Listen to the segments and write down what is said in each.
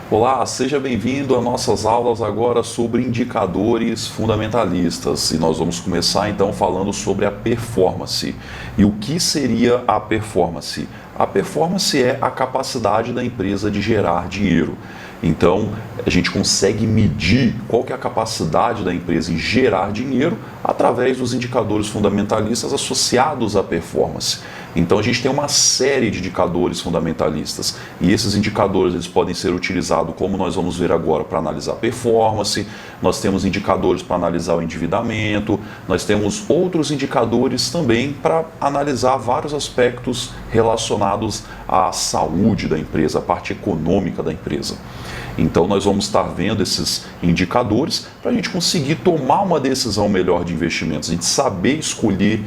Olá, seja bem-vindo às nossas aulas agora sobre indicadores fundamentalistas. E nós vamos começar então falando sobre a performance. E o que seria a performance? A performance é a capacidade da empresa de gerar dinheiro. Então, a gente consegue medir qual que é a capacidade da empresa em gerar dinheiro através dos indicadores fundamentalistas associados à performance. Então, a gente tem uma série de indicadores fundamentalistas e esses indicadores eles podem ser utilizados, como nós vamos ver agora, para analisar performance. Nós temos indicadores para analisar o endividamento, nós temos outros indicadores também para analisar vários aspectos relacionados à saúde da empresa, a parte econômica da empresa. Então nós vamos estar vendo esses indicadores para a gente conseguir tomar uma decisão melhor de investimentos, a gente saber escolher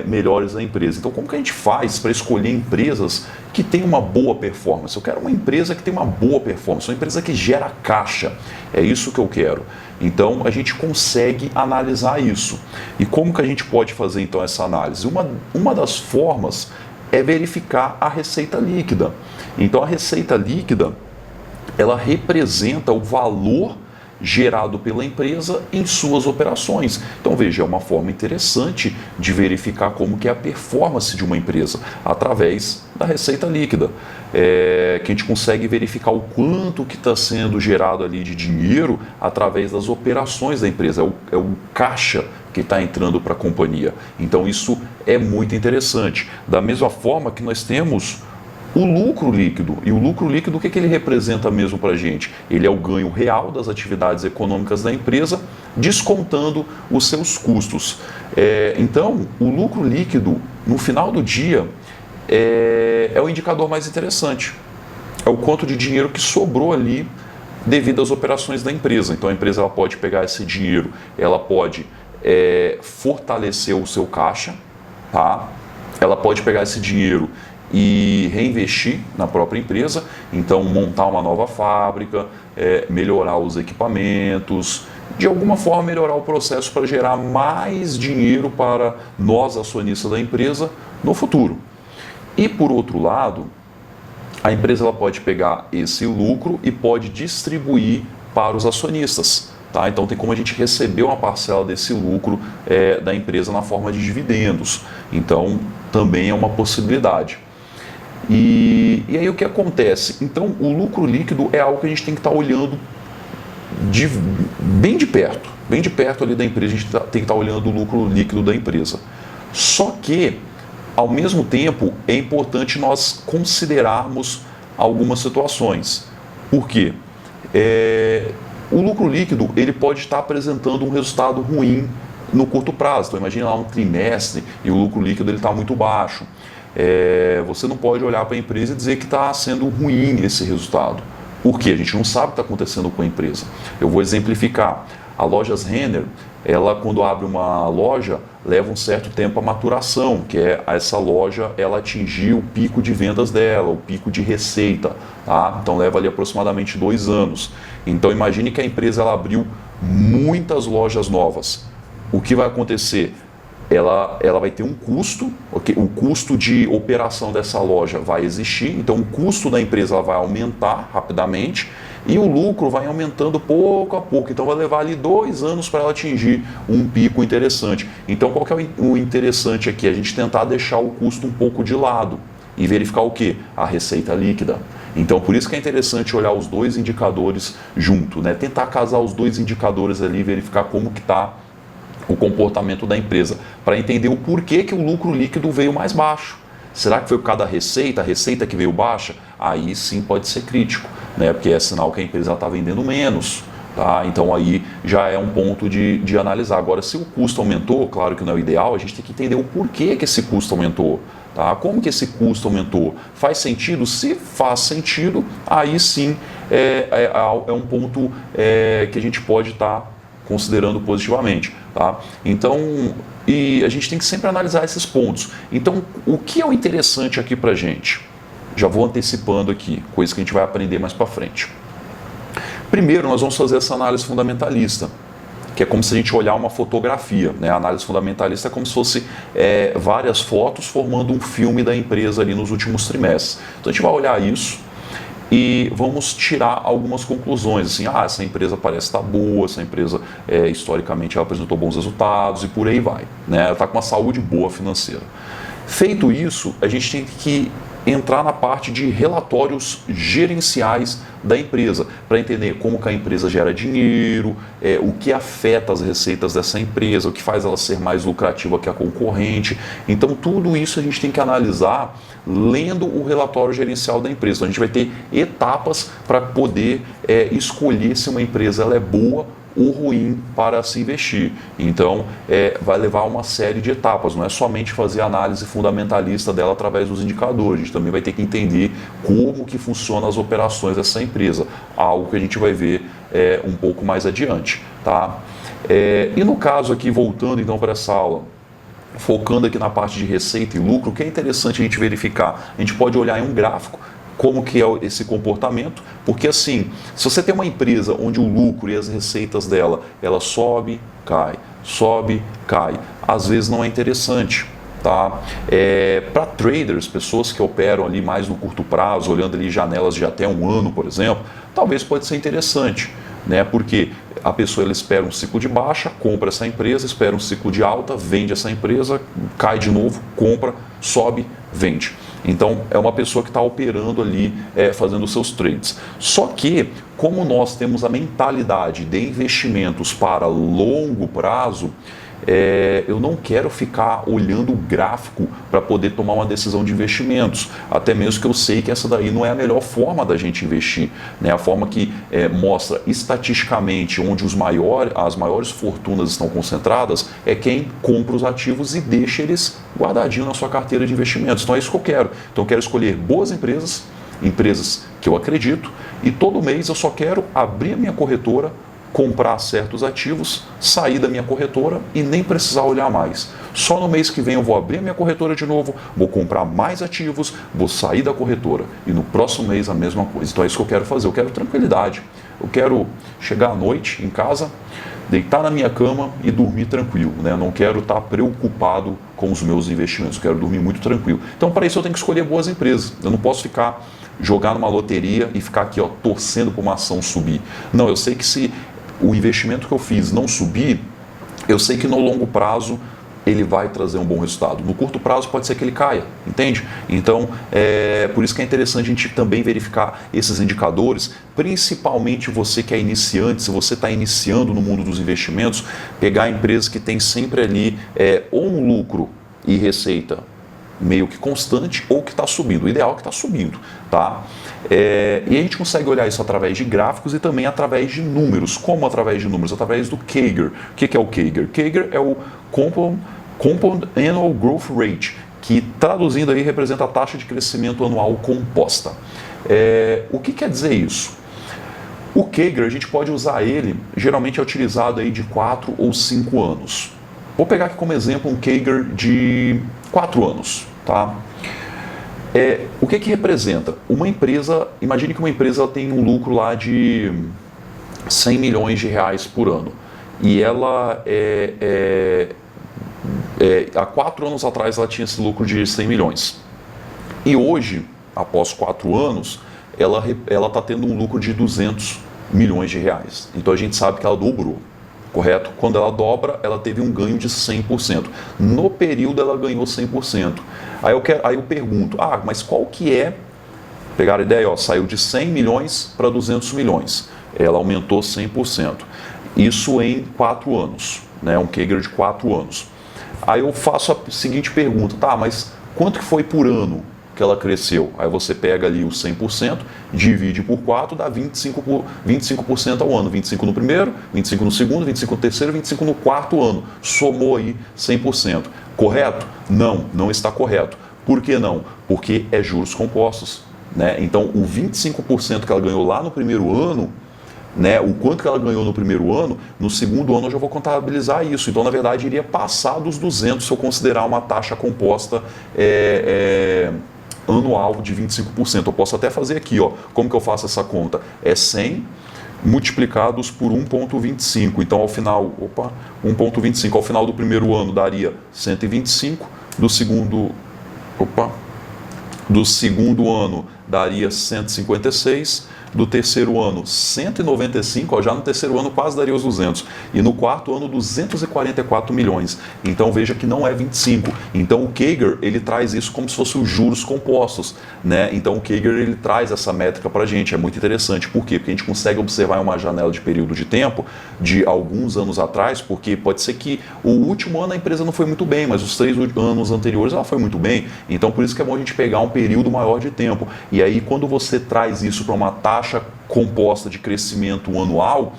melhores a empresa. Então como que a gente faz para escolher empresas que têm uma boa performance? Eu quero uma empresa que tem uma boa performance, uma empresa que gera caixa, é isso que eu quero. Então a gente consegue analisar isso. E como que a gente pode fazer então essa análise? Uma das formas é verificar a receita líquida. Então a receita líquida ela representa o valor gerado pela empresa em suas operações. Então veja, é uma forma interessante de verificar como que é a performance de uma empresa através da receita líquida, que a gente consegue verificar o quanto que está sendo gerado ali de dinheiro através das operações da empresa, é o caixa que está entrando para a companhia. Então isso é muito interessante. Da mesma forma que nós temos o lucro líquido. E o lucro líquido, o que ele representa mesmo para a gente? Ele é o ganho real das atividades econômicas da empresa, descontando os seus custos. Então, o lucro líquido, no final do dia, é o indicador mais interessante. É o quanto de dinheiro que sobrou ali devido às operações da empresa. Então, a empresa ela pode pegar esse dinheiro, ela pode fortalecer o seu caixa, tá? Ela pode pegar esse dinheiro e reinvestir na própria empresa, então montar uma nova fábrica, melhorar os equipamentos, de alguma forma melhorar o processo para gerar mais dinheiro para nós acionistas da empresa no futuro. E por outro lado, a empresa ela pode pegar esse lucro e pode distribuir para os acionistas. Tá? Então tem como a gente receber uma parcela desse lucro da empresa na forma de dividendos. Então também é uma possibilidade. E aí o que acontece? Então o lucro líquido é algo que a gente tem que estar olhando bem de perto ali da empresa, a gente tem que estar olhando o lucro líquido da empresa. Só que, ao mesmo tempo, é importante nós considerarmos algumas situações. Por quê? O lucro líquido ele pode estar apresentando um resultado ruim no curto prazo. Então imagina lá um trimestre e o lucro líquido está muito baixo. Você não pode olhar para a empresa e dizer que está sendo ruim esse resultado. Por quê? A gente não sabe o que está acontecendo com a empresa. Eu vou exemplificar. A Lojas Renner, ela quando abre uma loja, leva um certo tempo a maturação, que é essa loja ela atingir o pico de vendas dela, o pico de receita. Tá? Então leva ali aproximadamente 2 anos. Então imagine que a empresa ela abriu muitas lojas novas. O que vai acontecer? Ela vai ter um custo, okay? O custo de operação dessa loja vai existir, então o custo da empresa vai aumentar rapidamente e o lucro vai aumentando pouco a pouco, então vai levar ali 2 anos para ela atingir um pico interessante. Então qual que é o interessante aqui? A gente tentar deixar o custo um pouco de lado e verificar o que? A receita líquida. Então por isso que é interessante olhar os dois indicadores junto, né? Tentar casar os dois indicadores ali e verificar como que está o comportamento da empresa, para entender o porquê que o lucro líquido veio mais baixo. Será que foi por causa da receita, a receita que veio baixa? Aí sim pode ser crítico, né? Porque é sinal que a empresa está vendendo menos. Tá? Então aí já é um ponto de analisar. Agora, se o custo aumentou, claro que não é o ideal, a gente tem que entender o porquê que esse custo aumentou. Tá? Como que esse custo aumentou? Faz sentido? Se faz sentido, aí sim é um ponto que a gente pode estar considerando positivamente. Tá? Então, e a gente tem que sempre analisar esses pontos. Então, o que é o interessante aqui para a gente? Já vou antecipando aqui, coisa que a gente vai aprender mais para frente. Primeiro, nós vamos fazer essa análise fundamentalista, que é como se a gente olhar uma fotografia. Né? A análise fundamentalista é como se fosse várias fotos formando um filme da empresa ali nos últimos trimestres. Então, a gente vai olhar isso e vamos tirar algumas conclusões, assim, essa empresa parece estar boa, essa empresa historicamente ela apresentou bons resultados e por aí vai, né? Ela está com uma saúde boa financeira. Feito isso, a gente tem que entrar na parte de relatórios gerenciais da empresa, para entender como que a empresa gera dinheiro, o que afeta as receitas dessa empresa, o que faz ela ser mais lucrativa que a concorrente. Então, tudo isso a gente tem que analisar lendo o relatório gerencial da empresa. Então, a gente vai ter etapas para poder escolher se uma empresa ela é boa ou ruim para se investir. Então, vai levar uma série de etapas, não é somente fazer a análise fundamentalista dela através dos indicadores, a gente também vai ter que entender como que funcionam as operações dessa empresa, algo que a gente vai ver um pouco mais adiante. Tá? E no caso aqui, voltando então para essa aula, focando aqui na parte de receita e lucro, o que é interessante a gente verificar? A gente pode olhar em um gráfico, como que é esse comportamento, porque assim, se você tem uma empresa onde o lucro e as receitas dela, ela sobe, cai, às vezes não é interessante. Tá? Para traders, pessoas que operam ali mais no curto prazo, olhando ali janelas de até um ano, por exemplo, talvez pode ser interessante, né? Porque a pessoa ela espera um ciclo de baixa, compra essa empresa, espera um ciclo de alta, vende essa empresa, cai de novo, compra, sobe, vende. Então, é uma pessoa que está operando ali, fazendo os seus trades. Só que, como nós temos a mentalidade de investimentos para longo prazo, eu não quero ficar olhando o gráfico para poder tomar uma decisão de investimentos, até mesmo que eu sei que essa daí não é a melhor forma da gente investir, né? A forma que mostra estatisticamente onde as maiores fortunas estão concentradas é quem compra os ativos e deixa eles guardadinhos na sua carteira de investimentos. Então é isso que eu quero. Então eu quero escolher boas empresas que eu acredito, e todo mês eu só quero abrir a minha corretora, comprar certos ativos, sair da minha corretora e nem precisar olhar mais. Só no mês que vem eu vou abrir a minha corretora de novo, vou comprar mais ativos, vou sair da corretora e no próximo mês a mesma coisa. Então é isso que eu quero fazer, eu quero tranquilidade. Eu quero chegar à noite em casa, deitar na minha cama e dormir tranquilo, né? Eu não quero estar preocupado com os meus investimentos, eu quero dormir muito tranquilo. Então para isso eu tenho que escolher boas empresas, eu não posso jogar numa loteria e ficar aqui torcendo para uma ação subir. Não, eu sei que se o investimento que eu fiz não subir, eu sei que no longo prazo ele vai trazer um bom resultado. No curto prazo pode ser que ele caia, entende? Então, por isso que é interessante a gente também verificar esses indicadores, principalmente você que é iniciante, se você está iniciando no mundo dos investimentos, pegar empresas que tem sempre ali ou um lucro e receita meio que constante ou que está subindo. O ideal é que está subindo, tá? E a gente consegue olhar isso através de gráficos e também através de números. Como através de números? Através do CAGR. O que é o CAGR? CAGR é o Compound Annual Growth Rate, que traduzindo aí representa a taxa de crescimento anual composta. O que quer dizer isso? O CAGR, a gente pode usar ele, geralmente é utilizado aí de 4 ou 5 anos. Vou pegar aqui como exemplo um CAGR de 4 anos. Tá? O que representa? Uma empresa, imagine que uma empresa tem um lucro lá de 100 milhões de reais por ano. E ela, há 4 anos atrás, ela tinha esse lucro de 100 milhões. E hoje, após 4 anos, ela está tendo um lucro de 200 milhões de reais. Então a gente sabe que ela dobrou. Correto? Quando ela dobra, ela teve um ganho de 100%. No período, ela ganhou 100%. Aí eu pergunto, mas qual que é? Pegaram a ideia, saiu de 100 milhões para 200 milhões. Ela aumentou 100%. Isso em 4 anos, né? Um CAGR de 4 anos. Aí eu faço a seguinte pergunta, mas quanto que foi por ano que ela cresceu? Aí você pega ali os 100%, divide por 4, dá 25% ao ano. 25 no primeiro, 25 no segundo, 25 no terceiro, 25 no quarto ano. Somou aí 100%. Correto? Não, não está correto. Por que não? Porque é juros compostos, né? Então, o 25% que ela ganhou lá no primeiro ano, né, o quanto que ela ganhou no primeiro ano, no segundo ano eu já vou contabilizar isso. Então, na verdade, iria passar dos 200 se eu considerar uma taxa composta anual de 25%. Eu posso até fazer aqui, como que eu faço essa conta? É 100 multiplicados por 1,25. Então, ao final, 1,25. Ao final do primeiro ano daria 125, do segundo ano daria 156, do terceiro ano 195, ó, já no terceiro ano quase daria os 200, e no quarto ano 244 milhões. Então veja que não é 25. Então o Kager, ele traz isso como se fosse os juros compostos, né? Então o Kager, ele traz essa métrica para a gente, é muito interessante. Por quê? Porque a gente consegue observar uma janela de período de tempo de alguns anos atrás, porque pode ser que o último ano a empresa não foi muito bem, mas os 3 anos anteriores ela foi muito bem. Então por isso que é bom a gente pegar um período maior de tempo. E aí quando você traz isso para uma taxa composta de crescimento anual,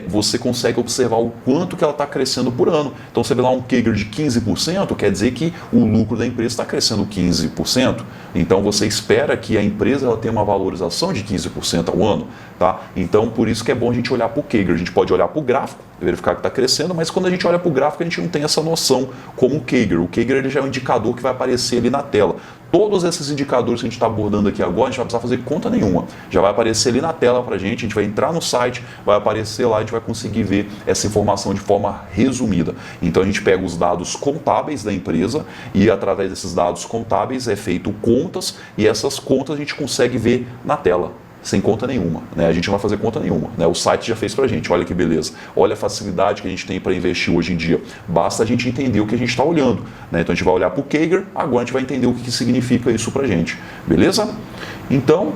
você consegue observar o quanto que ela está crescendo por ano. Então você vê lá um CAGR de 15%, quer dizer que o lucro da empresa está crescendo 15%. Então você espera que a empresa ela tenha uma valorização de 15% ao ano. Tá? Então por isso que é bom a gente olhar para o CAGR. A gente pode olhar para o gráfico, verificar que está crescendo, mas quando a gente olha para o gráfico a gente não tem essa noção como o CAGR. O CAGR ele já é um indicador que vai aparecer ali na tela. Todos esses indicadores que a gente está abordando aqui agora, a gente vai precisar fazer conta nenhuma. Já vai aparecer ali na tela para a gente vai entrar no site, vai aparecer lá, a gente vai conseguir ver essa informação de forma resumida. Então a gente pega os dados contábeis da empresa e através desses dados contábeis é feito contas e essas contas a gente consegue ver na tela. Sem conta nenhuma, né? A gente não vai fazer conta nenhuma, né? O site já fez pra gente, olha que beleza. Olha a facilidade que a gente tem para investir hoje em dia. Basta a gente entender o que a gente está olhando, né? Então a gente vai olhar para o CAGR, agora a gente vai entender o que significa isso pra gente, beleza? Então,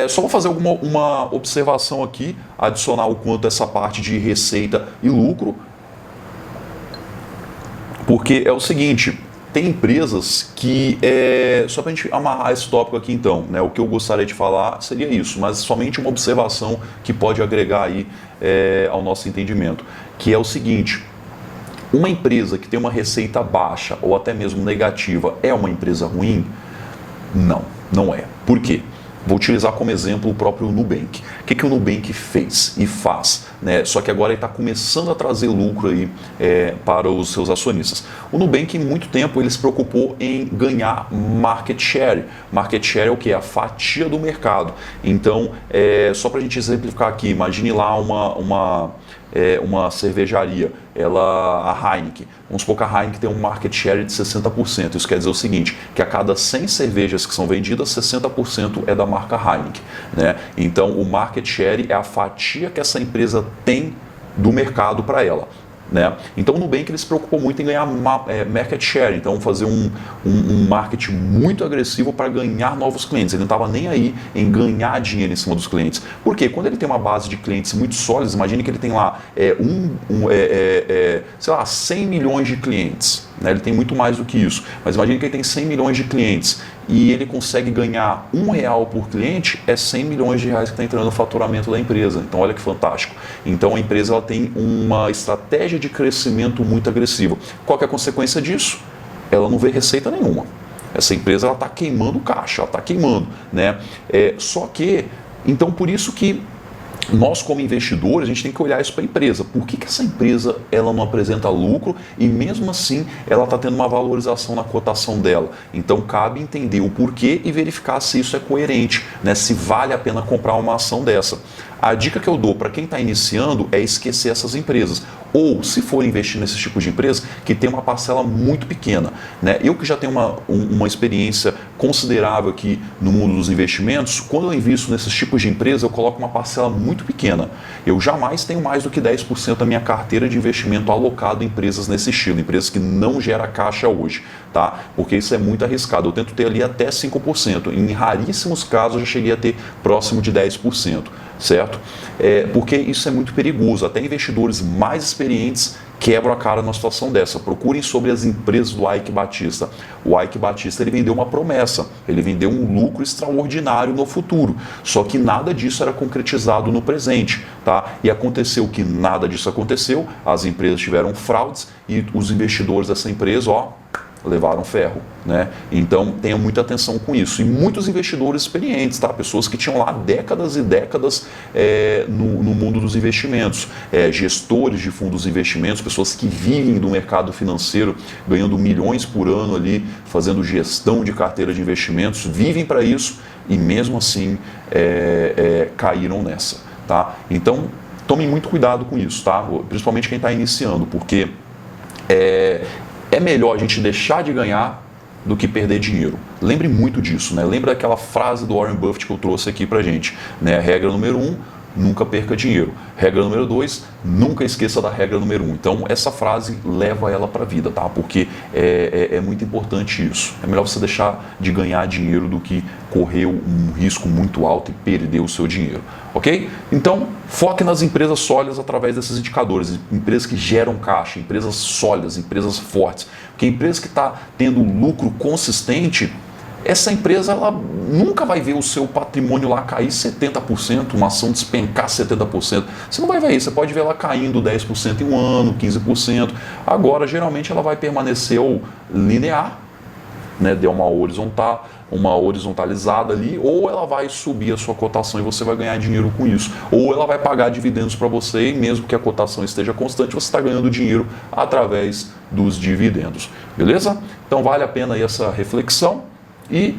só vou fazer uma observação aqui, adicionar o quanto essa parte de receita e lucro, porque é o seguinte... Tem empresas que, só para a gente amarrar esse tópico aqui então, né, o que eu gostaria de falar seria isso, mas somente uma observação que pode agregar aí ao nosso entendimento, que é o seguinte, uma empresa que tem uma receita baixa ou até mesmo negativa é uma empresa ruim? Não, não é. Por quê? Vou utilizar como exemplo o próprio Nubank. O que o Nubank fez e faz? Né? Só que agora ele está começando a trazer lucro aí, para os seus acionistas. O Nubank, em muito tempo, ele se preocupou em ganhar market share. Market share é o que? A fatia do mercado. Então, só para a gente exemplificar aqui, imagine lá uma cervejaria, a Heineken. Vamos supor que a Heineken tem um market share de 60%. Isso quer dizer o seguinte, que a cada 100 cervejas que são vendidas, 60% é da marca Heineken. Né? Então, o market share é a fatia que essa empresa tem do mercado para ela. Né? Então o Nubank ele se preocupou muito em ganhar market share, então fazer um marketing muito agressivo para ganhar novos clientes. Ele não estava nem aí em ganhar dinheiro em cima dos clientes. Por quê? Quando ele tem uma base de clientes muito sólidos, imagine que ele tem lá sei lá, 100 milhões de clientes. Né? Ele tem muito mais do que isso, mas imagine que ele tem 100 milhões de clientes e ele consegue ganhar R$1 por cliente, é 100 milhões de reais que está entrando no faturamento da empresa. Então olha que fantástico. Então a empresa ela tem uma estratégia de crescimento muito agressiva. Qual que é a consequência disso? Ela não vê receita nenhuma. Essa empresa está queimando caixa, ela está queimando. Né? Só que, então por isso que nós como investidores, a gente tem que olhar isso para a empresa. Por que essa empresa ela não apresenta lucro e mesmo assim ela está tendo uma valorização na cotação dela? Então cabe entender o porquê e verificar se isso é coerente, né? Se vale a pena comprar uma ação dessa. A dica que eu dou para quem está iniciando é esquecer essas empresas. Ou, se for investir nesses tipos de empresas, que tem uma parcela muito pequena. Né? Eu que já tenho uma experiência considerável aqui no mundo dos investimentos, quando eu invisto nesses tipos de empresas, eu coloco uma parcela muito pequena. Eu jamais tenho mais do que 10% da minha carteira de investimento alocado em empresas nesse estilo, empresas que não geram caixa hoje. Tá? Porque isso é muito arriscado. Eu tento ter ali até 5%. Em raríssimos casos, eu já cheguei a ter próximo de 10%. Certo? Porque isso é muito perigoso. Até investidores mais experientes quebram a cara numa situação dessa. Procurem sobre as empresas do Eike Batista. O Eike Batista ele vendeu uma promessa, ele vendeu um lucro extraordinário no futuro. Só que nada disso era concretizado no presente. Tá? E aconteceu que nada disso aconteceu, as empresas tiveram fraudes e os investidores dessa empresa, levaram ferro, né? Então tenha muita atenção com isso. E muitos investidores experientes, tá? Pessoas que tinham lá décadas e décadas no mundo dos investimentos, gestores de fundos de investimentos, pessoas que vivem do mercado financeiro, ganhando milhões por ano ali, fazendo gestão de carteira de investimentos, vivem para isso e mesmo assim caíram nessa, tá? Então tomem muito cuidado com isso, tá? Principalmente quem está iniciando, porque é melhor a gente deixar de ganhar do que perder dinheiro. Lembre muito disso, né? Lembra daquela frase do Warren Buffett que eu trouxe aqui pra gente, né? Regra número 1, nunca perca dinheiro. Regra número 2, nunca esqueça da regra número 1. Então, essa frase leva ela para a vida, tá? Porque é muito importante isso. É melhor você deixar de ganhar dinheiro do que correr um risco muito alto e perder o seu dinheiro, ok? Então, foque nas empresas sólidas através desses indicadores. Empresas que geram caixa, empresas sólidas, empresas fortes. Porque empresa que está tendo lucro consistente, essa empresa ela nunca vai ver o seu patrimônio lá cair 70%, uma ação despencar 70%. Você não vai ver isso, você pode ver ela caindo 10% em um ano, 15%. Agora, geralmente, ela vai permanecer ou linear, né, deu uma horizontalizada ali, ou ela vai subir a sua cotação e você vai ganhar dinheiro com isso. Ou ela vai pagar dividendos para você e mesmo que a cotação esteja constante, você está ganhando dinheiro através dos dividendos. Beleza? Então vale a pena aí essa reflexão. E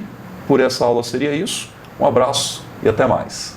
por essa aula seria isso. Um abraço e até mais.